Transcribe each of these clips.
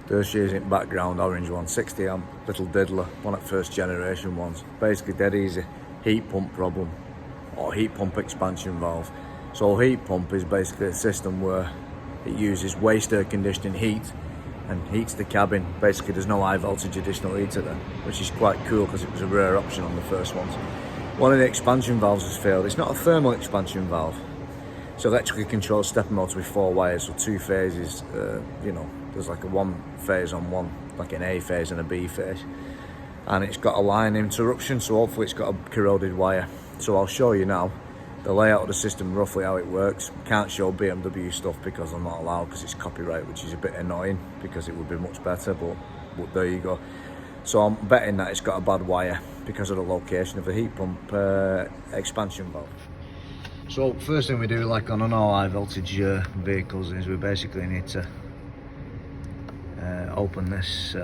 There she is in background, orange one, 60 amp, little diddler, one of the first generation ones. Basically dead easy heat pump problem, or heat pump expansion valve. So heat pump is basically a system where it uses waste air conditioning heat and heats the cabin. Basically there's no high voltage additional heater there, which is quite cool because it was a rare option on the first ones. One of the expansion valves has failed. It's not a thermal expansion valve. It's electrically controlled stepper motor with 4 wires, so 2 phases, you know, there's like a 1 phase on one, like an A phase and a B phase. And it's got a line interruption, so hopefully it's got a corroded wire. So I'll show you now the layout of the system, roughly how it works. Can't show BMW stuff because I'm not allowed, because it's copyright, which is a bit annoying because it would be much better, but there you go. So I'm betting that it's got a bad wire because of the location of the heat pump expansion valve. So first thing we do, like on all high voltage vehicles, is we basically need to open this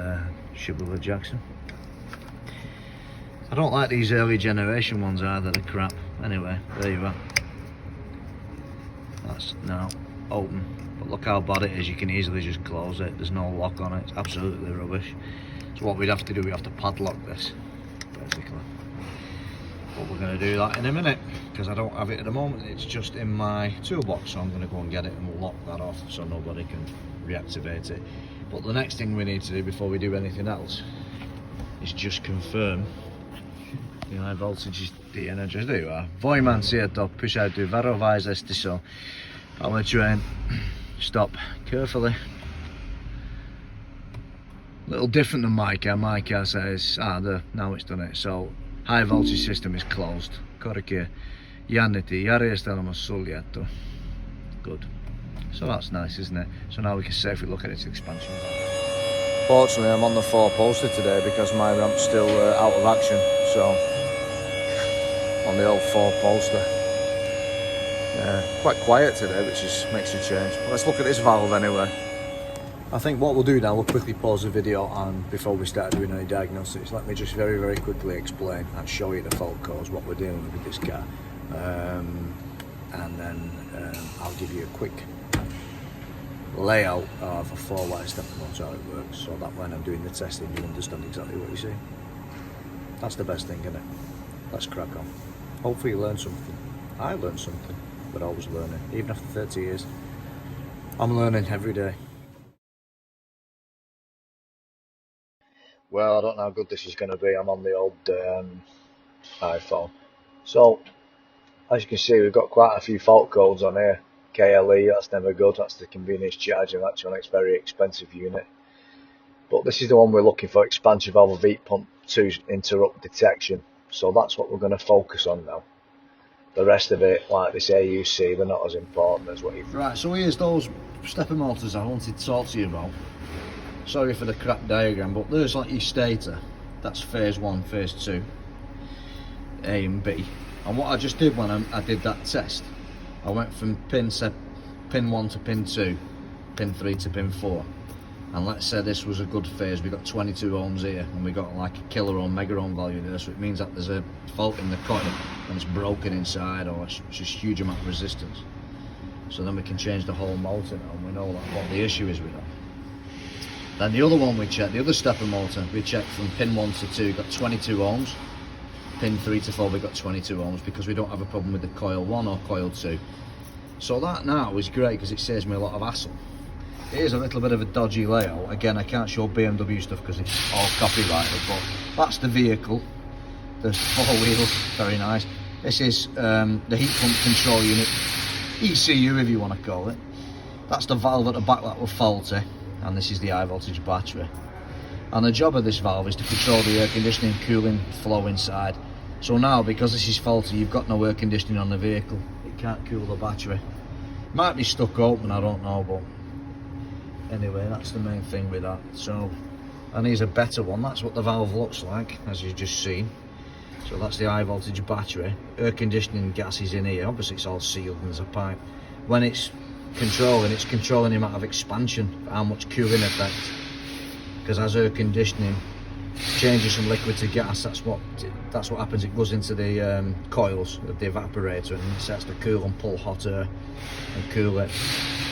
Shubuler Jackson. I don't like these early generation ones either, they're crap. Anyway, there you are. That's now open, but look how bad it is. You can easily just close it, there's no lock on it, it's absolutely rubbish. So what we'd have to do, we have to padlock this, basically. But we're going to do that in a minute, because I don't have it at the moment. It's just in my toolbox, so I'm going to go and get it and we'll lock that off so nobody can reactivate it. But the next thing we need to do before we do anything else is just confirm the high voltage de-energized. There you are. Vojman ser to pysäytyy varovaisesti, so I'll let you in. Stop carefully. Little different than my car. My car says, there, now it's done it. So high voltage system is closed. Korkea jännite järjestelmä suljettu. Good. So that's nice, isn't it? So now we can safely look at its expansion. Fortunately, I'm on the 4-poster today because my ramp's still out of action. So on the old 4-poster. Quite quiet today, which makes a change. But let's look at this valve anyway. I think what we'll do now, we'll quickly pause the video, and before we start doing any diagnostics, let me just very, very quickly explain and show you the fault codes, what we're dealing with this car. And then I'll give you a quick layout of a 4-wire stepper motor, how it works, so that when I'm doing the testing you understand exactly what you see. That's the best thing, isn't it? Let's crack on. Hopefully you learn something. I learned something, but always learning. Even after 30 years, I'm learning every day. Well, I don't know how good this is going to be. I'm on the old iPhone. So, as you can see, we've got quite a few fault codes on here. KLE, that's never good. That's the convenience charging electronics, very expensive unit. But this is the one we're looking for, expansion valve of heat pump 2 interrupt detection. So that's what we're going to focus on now. The rest of it, like this AUC, they're not as important as what you've... Right, so here's those stepper motors I wanted to talk to you about. Sorry for the crap diagram, but there's like your stator. That's phase 1, phase 2, A and B. And what I just did when I did that test, I went from pin 1 to pin 2, pin 3 to pin 4. And let's say this was a good phase, we got 22 ohms here, and we got like a kilo ohm, mega ohm value there, so it means that there's a fault in the coil, and it's broken inside, or it's just a huge amount of resistance. So then we can change the whole motor now, and we know what the issue is with that. Then the other one we checked, the other stepper motor, we checked from pin 1 to 2, got 22 ohms. Pin 3 to 4, we got 22 ohms because we don't have a problem with the coil 1 or coil 2. So that now is great because it saves me a lot of hassle. It is a little bit of a dodgy layout. Again, I can't show BMW stuff because it's all copyrighted, but that's the vehicle. There's 4 wheels, very nice. This is the heat pump control unit, ECU if you want to call it. That's the valve at the back that was faulty. And this is the high voltage battery. And the job of this valve is to control the air conditioning cooling flow inside. So now, because this is faulty, you've got no air conditioning on the vehicle. It can't cool the battery. Might be stuck open, I don't know, but anyway, that's the main thing with that. So, and here's a better one. That's what the valve looks like, as you've just seen. So that's the high voltage battery. Air conditioning gas is in here. Obviously it's all sealed and there's a pipe. When it's controlling the amount of expansion, how much cooling effect. Because as air conditioning changes from liquid to gas, that's what happens. It goes into the coils of the evaporator and it starts to cool and pull hot air and cool it.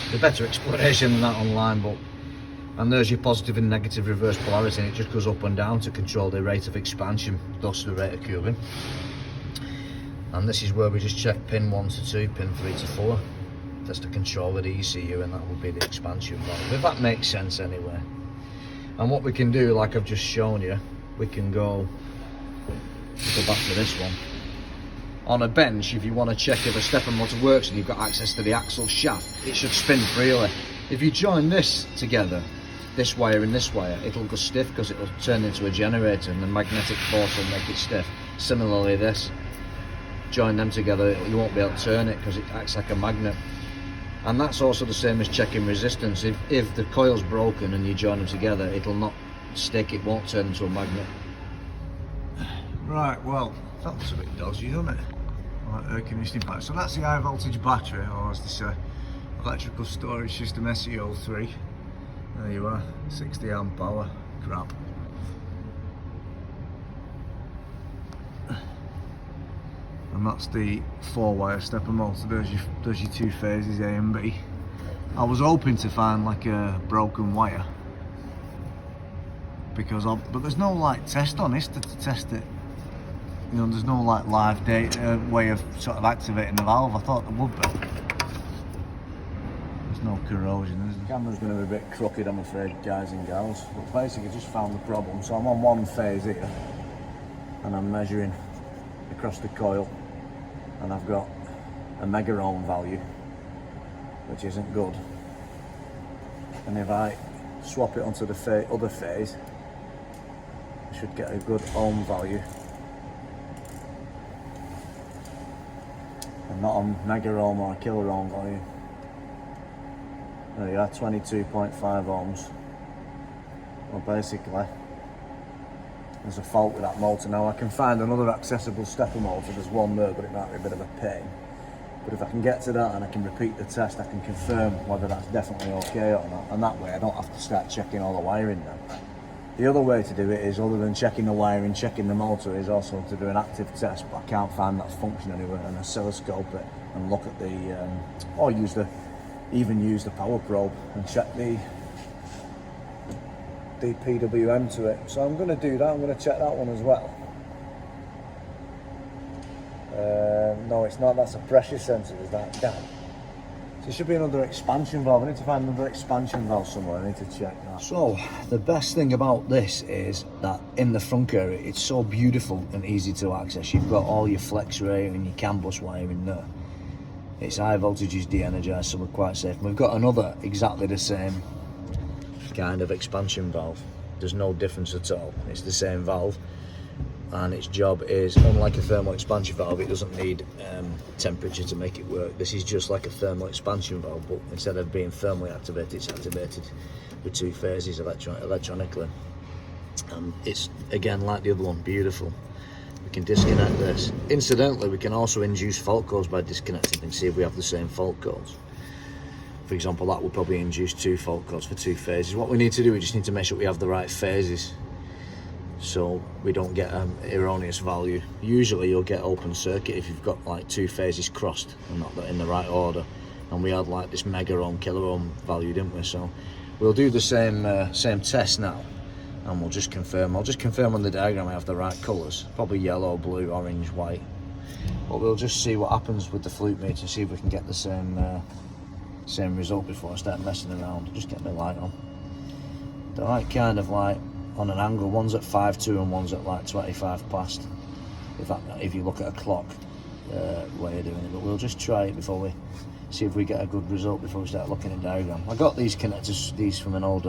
There's a better explanation than that online, but And there's your positive and negative reverse polarity, and it just goes up and down to control the rate of expansion, thus the rate of cooling. And this is where we just check pin 1 to 2, pin 3 to 4. That's the control of the ECU, and that will be the expansion valve, if that makes sense anyway. And what we can do, like I've just shown you, we can go back to this one. On a bench, if you want to check if a stepper motor works and you've got access to the axle shaft, it should spin freely. If you join this together, this wire and this wire, it'll go stiff because it'll turn into a generator and the magnetic force will make it stiff. Similarly this, join them together, you won't be able to turn it because it acts like a magnet. And that's also the same as checking resistance. If the coil's broken and you join them together, it'll not stick, it won't turn into a magnet. Right, well, that looks a bit dodgy, doesn't it? Like air conditioning pack. So that's the high voltage battery, or as they say, electrical storage system SEO3. There you are, 60 amp hour, crap. And that's the 4-wire stepper motor. There's your 2 phases, A and B. I was hoping to find like a broken wire, but there's no like test on this to test it. You know, there's no like live data way of sort of activating the valve. I thought there would be. There's no corrosion, is there? The camera's going to be a bit crooked, I'm afraid, guys and gals. But basically, just found the problem. So I'm on 1 phase here, and I'm measuring across the coil, and I've got a mega ohm value, which isn't good. And if I swap it onto the other phase, I should get a good ohm value. And not on mega ohm or a kilo ohm value. There you are, 22.5 ohms. Well, basically, there's a fault with that motor. Now I can find another accessible stepper motor, there's one there, but it might be a bit of a pain. But if I can get to that and I can repeat the test, I can confirm whether that's definitely okay or not. And that way I don't have to start checking all the wiring now. The other way to do it is, other than checking the wiring, checking the motor, is also to do an active test, but I can't find that function anywhere, and oscilloscope it and look at the, or even use the power probe and check the PWM to it. So I'm going to do that, I'm going to check that one as well. No, it's not, that's a pressure sensor, is that? Damn. So there should be another expansion valve. I need to find another expansion valve somewhere, I need to check that. So, the best thing about this is that in the front area, it's so beautiful and easy to access. You've got all your flex ray and your CAN bus wiring there. It's high voltage is de-energized, so we're quite safe. And we've got another exactly the same kind of expansion valve. There's no difference at all. It's the same valve, and its job is, unlike a thermal expansion valve, it doesn't need temperature to make it work. This is just like a thermal expansion valve, but instead of being thermally activated, it's activated with 2 phases electronically. It's again like the other one, beautiful. We can disconnect this. Incidentally, we can also induce fault codes by disconnecting and see if we have the same fault codes. For example, that would probably induce 2 fault codes for 2 phases. What we need to do, we just need to make sure we have the right phases, so we don't get an erroneous value. Usually you'll get open circuit if you've got like 2 phases crossed and not in the right order. And we had like this mega ohm, kilo ohm value, didn't we? So we'll do the same test now, and we'll just confirm. I'll just confirm on the diagram I have the right colours, probably yellow, blue, orange, white. But we'll just see what happens with the flute meter and see if we can get the same result before I start messing around. Just get my light on. The right kind of light on an angle. One's at 5.2 and one's at like 25 past. If you look at a clock way of doing it, but we'll just try it before we see if we get a good result before we start looking at the diagram. I got these connectors, these from an old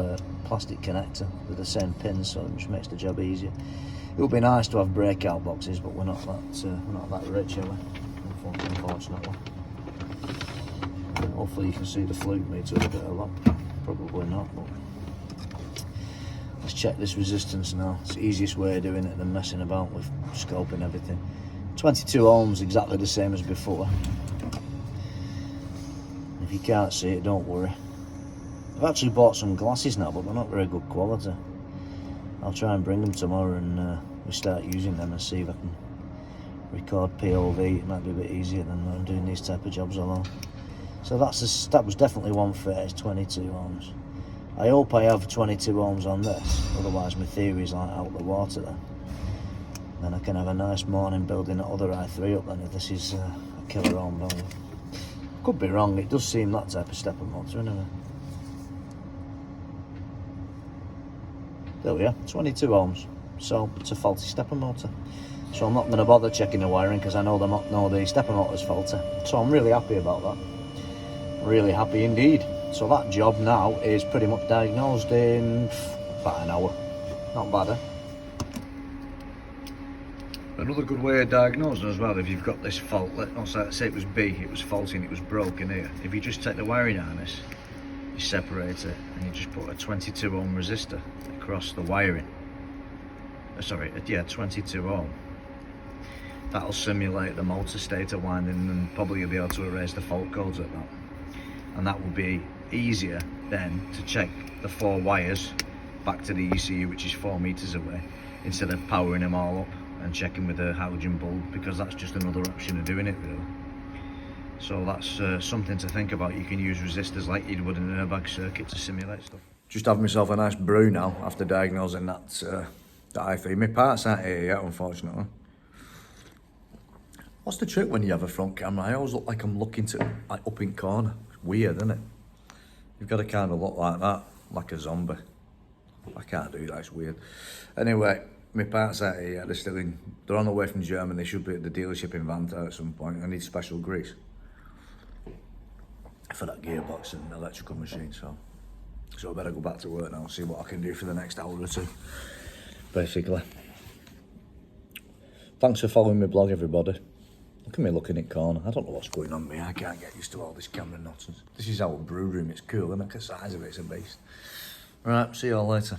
plastic connector with the same pins, so it just makes the job easier. It would be nice to have breakout boxes, but we're not that rich, are we? Unfortunately. Hopefully you can see the flute meter with a bit of luck. Probably not, but let's check this resistance now. It's the easiest way of doing it than messing about with scope and everything. 22 ohms, exactly the same as before. If you can't see it, don't worry. I've actually bought some glasses now, but they're not very good quality. I'll try and bring them tomorrow and we start using them and see if I can record POV. It might be a bit easier than doing these type of jobs alone. So that was definitely 1 phase, 22 ohms. I hope I have 22 ohms on this, otherwise my theory's like out the water then. Then I can have a nice morning building that other i3 up then if this is a killer ohm value. Could be wrong, it does seem that type of stepper motor anyway. There we are, 22 ohms. So it's a faulty stepper motor. So I'm not going to bother checking the wiring because I know the stepper motor's faulty. So I'm really happy about that. Really happy indeed. So that job now is pretty much diagnosed in about an hour. Not bad, eh? Another good way of diagnosing as well, if you've got this fault, let's say it was B, it was faulty and it was broken here. If you just take the wiring harness, you separate it and you just put a 22 ohm resistor across the wiring. Sorry, yeah, 22 ohm. That'll simulate the motor stator winding and probably you'll be able to erase the fault codes at that. And that will be easier then to check the 4 wires back to the ECU, which is 4 meters away, instead of powering them all up and checking with a halogen bulb, because that's just another option of doing it really. So that's something to think about. You can use resistors like you would in an airbag circuit to simulate stuff. Just having myself a nice brew now after diagnosing that i3. My parts aren't here yet, unfortunately. What's the trick when you have a front camera? I always look like I'm looking to like up in corner. It's weird, isn't it? You've got to kind of look like that, like a zombie. I can't do that, it's weird. Anyway, my parts out here, they're on the way from Germany. They should be at the dealership in Vanta at some point. I need special grease for that gearbox and electrical machine, so I better go back to work now and see what I can do for the next hour or two, basically. Thanks for following my blog, everybody. Look at me looking in corner. I don't know what's going on with me. I can't get used to all this camera nonsense. This is our brew room. It's cool, isn't it? The size of it's a beast. Right, see you all later.